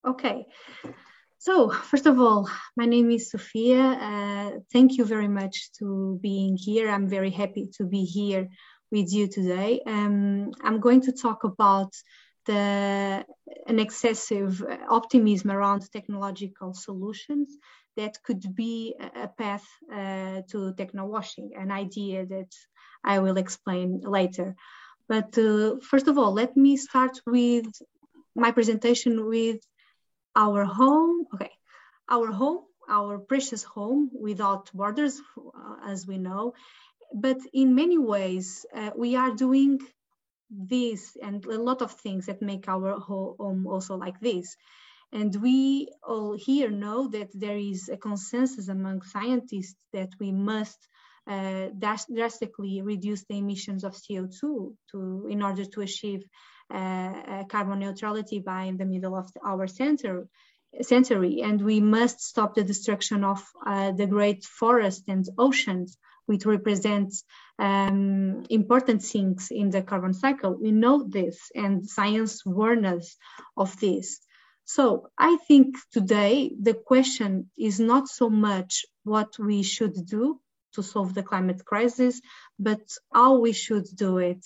Okay, so first of all, my name is Sofia. Thank you very much to being here. I'm very happy to be here with you today. I'm going to talk about an excessive optimism around technological solutions that could be a path to techno-washing, an idea that I will explain later. But first of all, let me start with my presentation with our home. Okay, our home, our precious home without borders, as we know. But in many ways, we are doing this and a lot of things that make our home also like this. And we all here know that there is a consensus among scientists that we must drastically reduce the emissions of CO2 in order to achieve carbon neutrality by the middle of our century. And we must stop the destruction of the great forests and oceans, which represents important things in the carbon cycle. We know this, and science warns us of this. So I think today the question is not so much what we should do to solve the climate crisis, but how we should do it.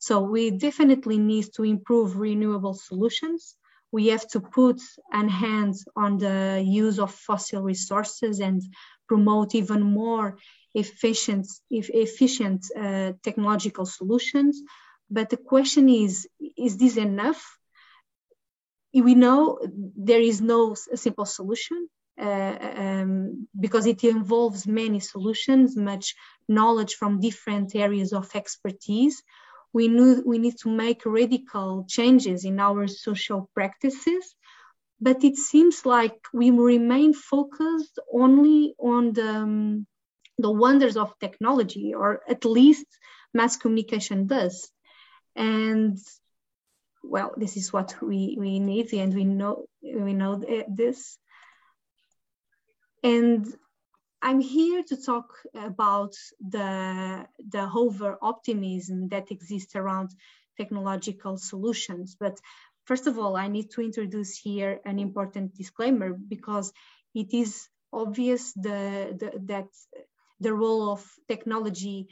So we definitely need to improve renewable solutions. We have to put a hand on the use of fossil resources and promote even more efficient technological solutions. But the question is this enough? We know there is no simple solution because it involves many solutions, much knowledge from different areas of expertise. We need to make radical changes in our social practices, but it seems like we remain focused only on the wonders of technology, or at least mass communication does. And well, this is what we need, and we know this. And I'm here to talk about the over optimism that exists around technological solutions. But first of all, I need to introduce here an important disclaimer, because it is obvious that the role of technology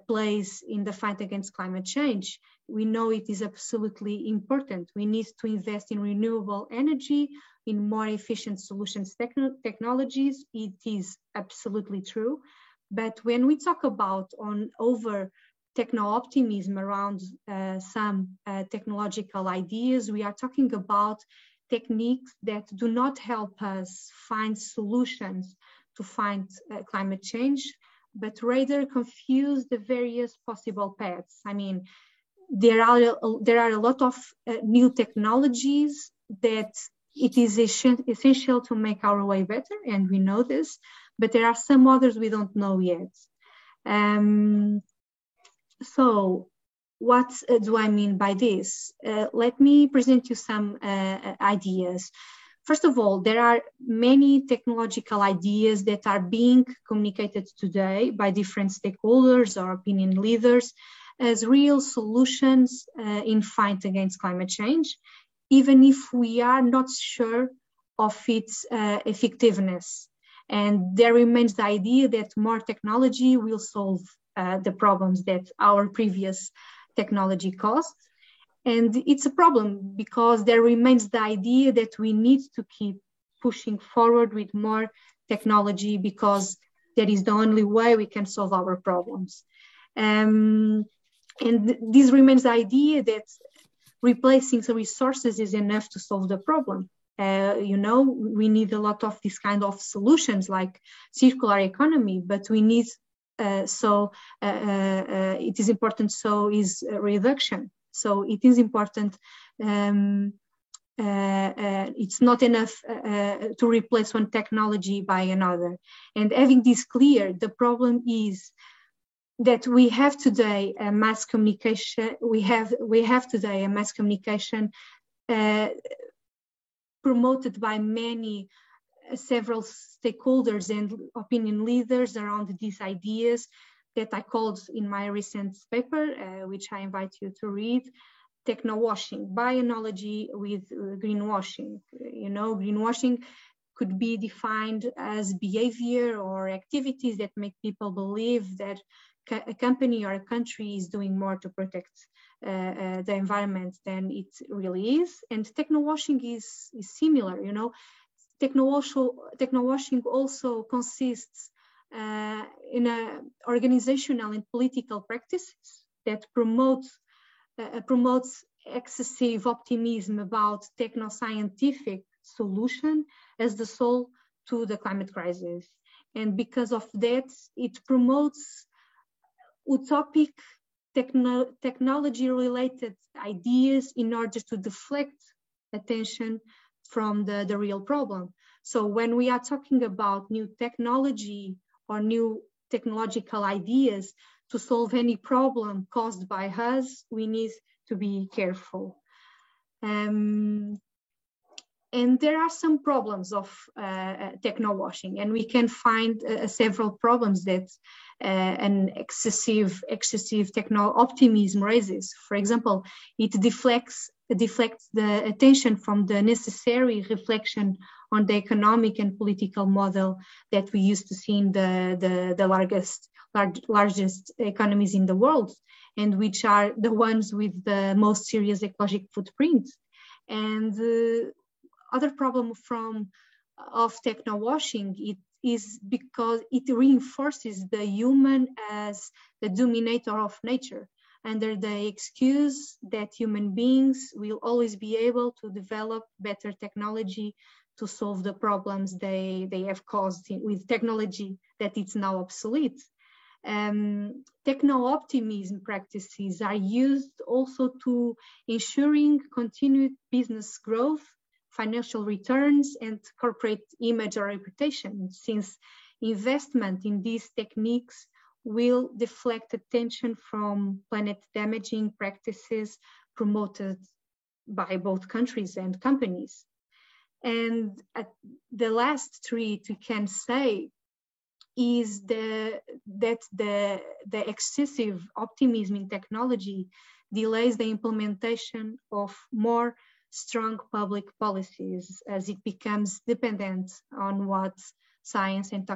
plays in the fight against climate change. We know it is absolutely important. We need to invest in renewable energy, in more efficient solutions technologies. It is absolutely true. But when we talk about over techno-optimism around some technological ideas, we are talking about techniques that do not help us find solutions to find climate change, but rather confuse the various possible paths. I mean, there are a lot of new technologies that it is essential to make our way better, and we know this, but there are some others we don't know yet. So what do I mean by this? Let me present you some ideas. First of all, there are many technological ideas that are being communicated today by different stakeholders or opinion leaders as real solutions in fight against climate change, even if we are not sure of its effectiveness. And there remains the idea that more technology will solve the problems that our previous technology caused. And it's a problem because there remains the idea that we need to keep pushing forward with more technology because that is the only way we can solve our problems. And this remains the idea that replacing the resources is enough to solve the problem. We need a lot of these kind of solutions like circular economy, but we need, it is important, so is reduction. So it is important. It's not enough to replace one technology by another. And having this clear, the problem is that we have today a mass communication. We have today a mass communication promoted by several stakeholders and opinion leaders around these ideas that I called in my recent paper, which I invite you to read, techno-washing, by analogy with greenwashing. Greenwashing could be defined as behavior or activities that make people believe that a company or a country is doing more to protect the environment than it really is. And techno-washing is similar. Techno-washing also consists in organizational and political practices that promotes excessive optimism about techno-scientific solution as the solve to the climate crisis. And because of that, it promotes utopic technology-related ideas in order to deflect attention from the real problem. So when we are talking about new technology or new technological ideas to solve any problem caused by us, we need to be careful. And there are some problems of techno-washing, and we can find several problems that an excessive techno-optimism raises. For example, it deflects the attention from the necessary reflection on the economic and political model that we used to see in the largest economies in the world, and which are the ones with the most serious ecological footprint. And other problem of techno-washing is because it reinforces the human as the dominator of nature, under the excuse that human beings will always be able to develop better technology to solve the problems they have caused with technology that it's now obsolete. Techno-optimism practices are used also to ensuring continued business growth, financial returns, and corporate image or reputation, since investment in these techniques will deflect attention from planet-damaging practices promoted by both countries and companies. And the last three we can say is that the excessive optimism in technology delays the implementation of more strong public policies as it becomes dependent on what science and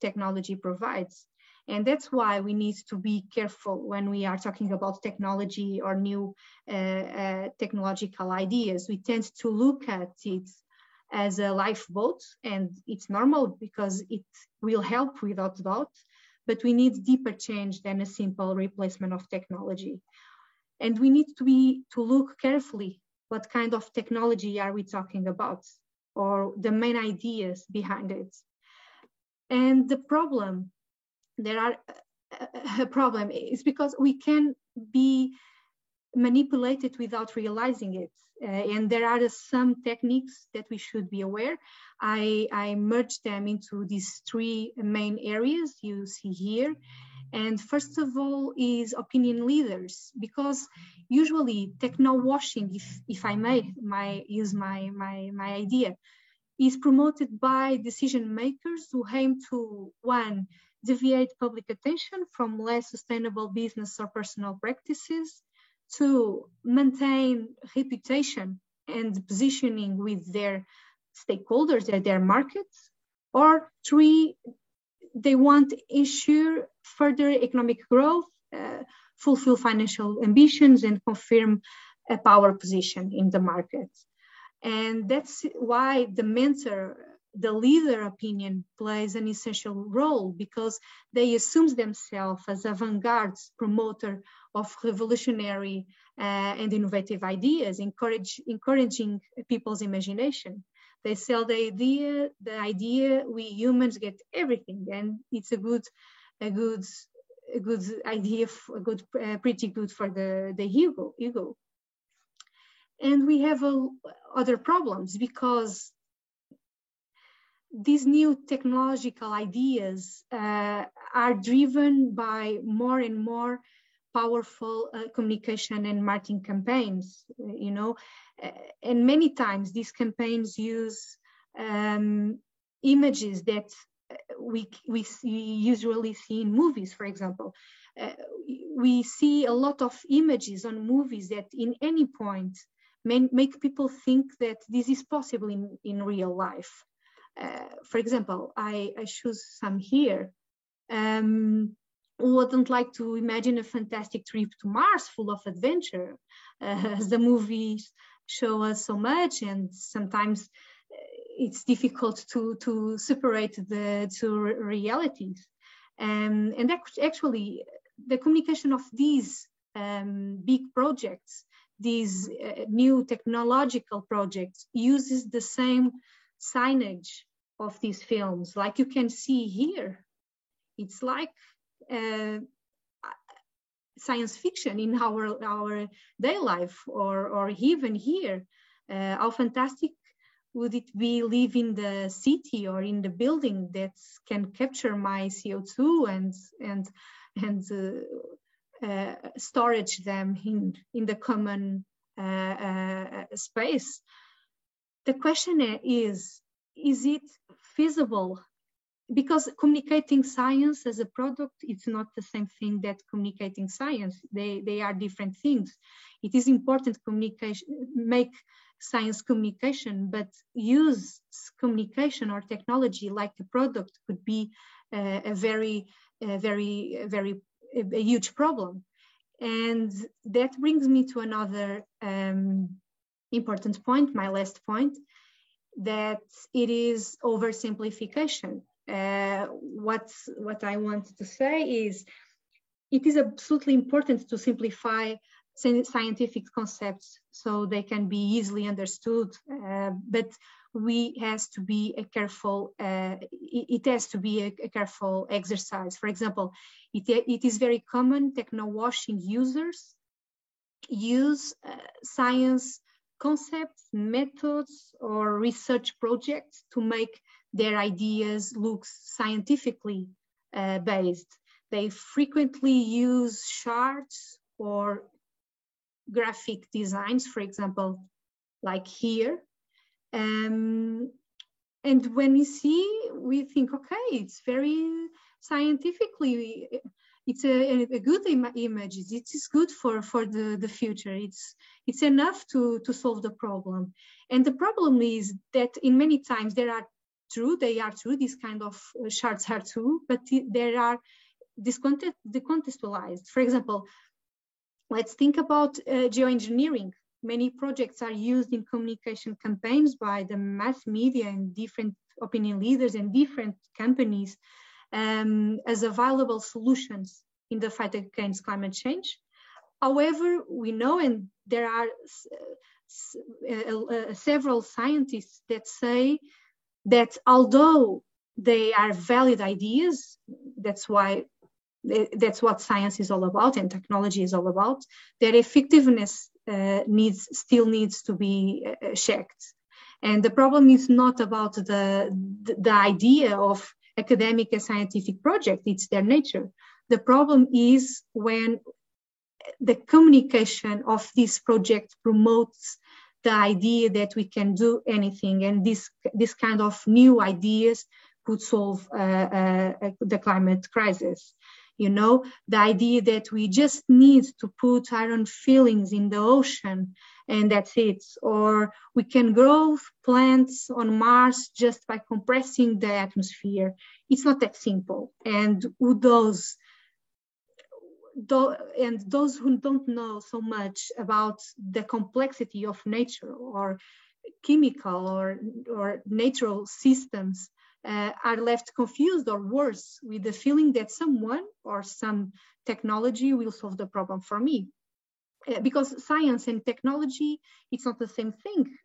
technology provides. And that's why we need to be careful when we are talking about technology or new technological ideas. We tend to look at it as a lifeboat, and it's normal because it will help without doubt, but we need deeper change than a simple replacement of technology. And we need to look carefully what kind of technology are we talking about, or the main ideas behind it. And the problem, a problem is because we can be manipulated without realizing it. And there are some techniques that we should be aware. I merged them into these three main areas you see here. And first of all is opinion leaders, because usually techno-washing, if I may use my idea, is promoted by decision makers who aim to, one, deviate public attention from less sustainable business or personal practices, to maintain reputation and positioning with their stakeholders at their markets, or three, they want to ensure further economic growth, fulfill financial ambitions, and confirm a power position in the market. And that's why the mentor, the leader opinion plays an essential role, because they assume themselves as avant-garde promoter of revolutionary and innovative ideas, encouraging people's imagination. They sell the idea we humans get everything, and it's a good idea, pretty good for the ego. And we have other problems, because these new technological ideas are driven by more and more powerful communication and marketing campaigns, and many times these campaigns use images that we usually see in movies, for example. we see a lot of images on movies that in any point make people think that this is possible in real life. For example, I choose some here. Who wouldn't like to imagine a fantastic trip to Mars full of adventure, as the movies show us so much, and sometimes it's difficult to separate the two realities. And actually, the communication of these big projects, these new technological projects, uses the same signage of these films. Like you can see here, it's like science fiction in our day life, or even here. How fantastic would it be live in the city or in the building that can capture my CO2 and storage them in the common space. The question is it feasible? Because communicating science as a product, it's not the same thing that communicating science. They are different things. It is important make science communication, but use communication or technology like a product could be a huge problem. And that brings me to another important point, my last point, that it is oversimplification. What I want to say is it is absolutely important to simplify scientific concepts so they can be easily understood, but it has to be a careful exercise. For example, it is very common techno-washing users use science concepts, methods, or research projects to make their ideas look scientifically based. They frequently use charts or graphic designs, for example, like here. And when we see, we think, okay, it's very scientifically, it's a good image. It is good for the future. It's enough to solve the problem. And the problem is that in many times they are true, these kind of charts are true, but they are decontextualized. For example, let's think about geoengineering. Many projects are used in communication campaigns by the mass media and different opinion leaders and different companies as available solutions in the fight against climate change. However, we know, and there are several scientists that say that although they are valid ideas, that's what science is all about and technology is all about, their effectiveness still needs to be checked. And the problem is not about the idea of academic and scientific project, it's their nature. The problem is when the communication of this project promotes the idea that we can do anything, and this kind of new ideas could solve the climate crisis. You know, the idea that we just need to put iron fillings in the ocean and that's it, or we can grow plants on Mars just by compressing the atmosphere. It's not that simple. And those who don't know so much about the complexity of nature or chemical or natural systems are left confused, or worse, with the feeling that someone or some technology will solve the problem for me. Because science and technology, it's not the same thing.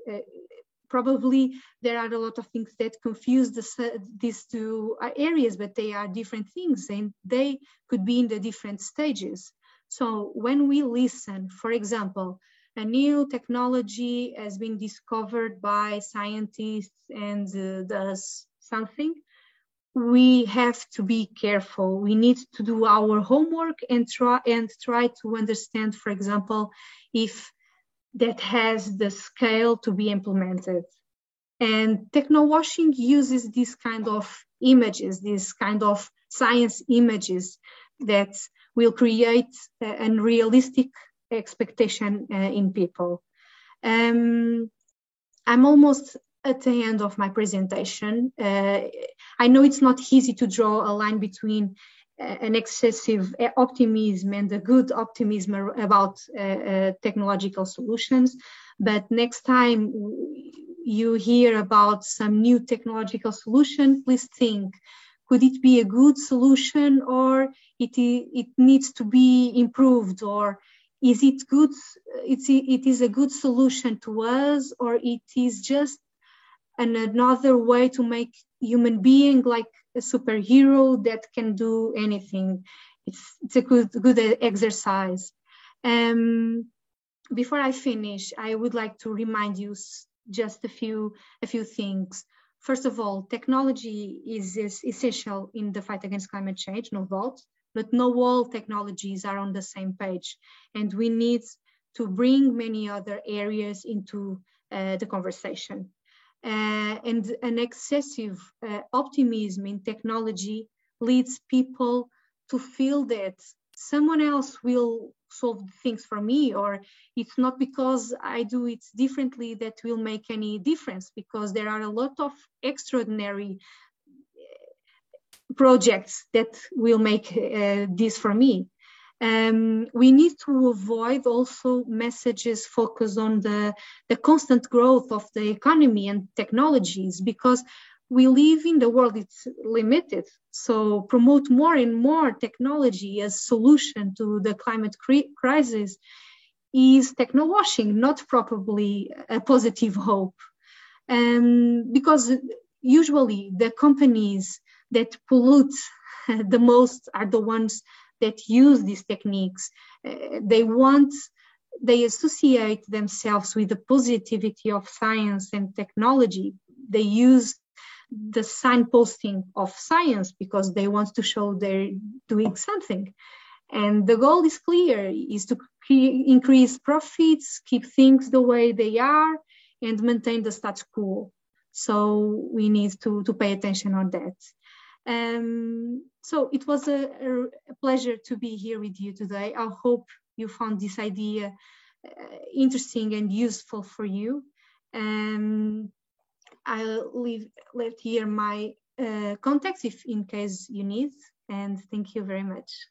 Probably there are a lot of things that confuse these two areas, but they are different things and they could be in the different stages. So when we listen, for example, a new technology has been discovered by scientists and does something, we have to be careful. We need to do our homework and try to understand, for example, if that has the scale to be implemented. And techno-washing uses this kind of images, this kind of science images that will create a unrealistic expectation in people. I'm almost at the end of my presentation. I know it's not easy to draw a line between an excessive optimism and a good optimism about technological solutions, but next time you hear about some new technological solution, please think, could it be a good solution, or it needs to be improved, or is it good? It is a good solution to us, or it is just another way to make human being like a superhero that can do anything. It's a good exercise. Before I finish, I would like to remind you just a few things. First of all, technology is essential in the fight against climate change, no doubt, but not all technologies are on the same page, and we need to bring many other areas into the conversation. And an excessive optimism in technology leads people to feel that someone else will solve things for me, or it's not because I do it differently that will make any difference, because there are a lot of extraordinary projects that will make this for me. We need to avoid also messages focused on the constant growth of the economy and technologies, because we live in the world, it's limited. So promote more and more technology as solution to the climate crisis is techno-washing, not probably a positive hope. Because usually the companies that pollute the most are the ones that use these techniques. They associate themselves with the positivity of science and technology. They use the signposting of science because they want to show they're doing something. And the goal is clear, is to increase profits, keep things the way they are, and maintain the status quo. So we need to pay attention on that. So it was a pleasure to be here with you today. I hope you found this idea interesting and useful for you. I'll leave here my contacts if in case you need, and thank you very much.